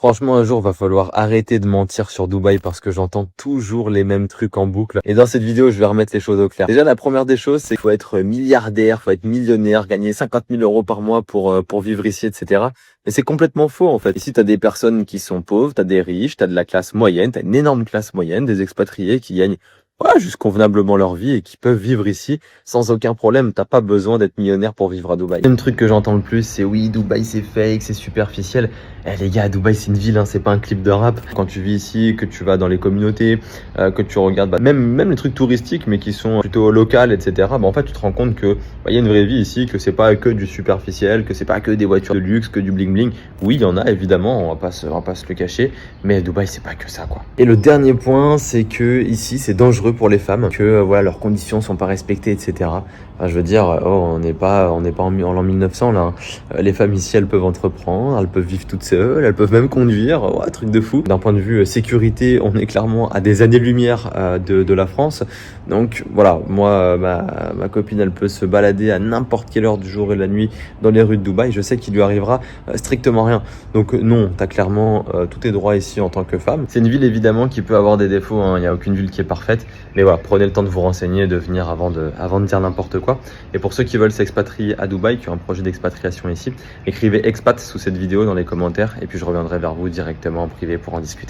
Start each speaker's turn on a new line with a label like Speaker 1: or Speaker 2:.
Speaker 1: Franchement, un jour, va falloir arrêter de mentir sur Dubaï parce que j'entends toujours les mêmes trucs en boucle. Et dans cette vidéo, je vais remettre les choses au clair. Déjà, la première des choses, c'est qu'il faut être milliardaire, faut être millionnaire, gagner 50 000 euros par mois pour vivre ici, etc. Mais c'est complètement faux, en fait. Ici, t'as des personnes qui sont pauvres, t'as des riches, t'as de la classe moyenne, t'as une énorme classe moyenne, des expatriés qui gagnent juste convenablement leur vie et qui peuvent vivre ici sans aucun problème. T'as pas besoin d'être millionnaire pour vivre à Dubaï. Le truc que j'entends le plus, c'est oui, Dubaï c'est fake, c'est superficiel. Eh les gars, Dubaï c'est une ville, hein, c'est pas un clip de rap. Quand tu vis ici, que tu vas dans les communautés, que tu regardes même les trucs touristiques mais qui sont plutôt locales, etc. En fait tu te rends compte que y a une vraie vie ici, que c'est pas que du superficiel, que c'est pas que des voitures de luxe, que du bling bling. Oui, il y en a évidemment, on va pas se le cacher, mais Dubaï c'est pas que ça quoi. Et le dernier point, c'est que ici c'est dangereux pour les femmes, que voilà leurs conditions sont pas respectées, etc. Enfin, je veux dire, on n'est pas en l'an 1900 là. Les femmes ici, elles peuvent entreprendre, elles peuvent vivre toutes seules, elles peuvent même conduire. Truc de fou. D'un point de vue sécurité, on est clairement à des années-lumière de la France. Donc voilà, moi, ma copine, elle peut se balader à n'importe quelle heure du jour et de la nuit dans les rues de Dubaï. Je sais qu'il lui arrivera strictement rien. Donc non, t'as clairement tous tes droits ici en tant que femme. C'est une ville évidemment qui peut avoir des défauts. Il n'y a aucune ville qui est parfaite. Mais voilà, prenez le temps de vous renseigner et de venir avant de dire n'importe quoi. Et pour ceux qui veulent s'expatrier à Dubaï, qui ont un projet d'expatriation ici, écrivez expat sous cette vidéo dans les commentaires et puis je reviendrai vers vous directement en privé pour en discuter.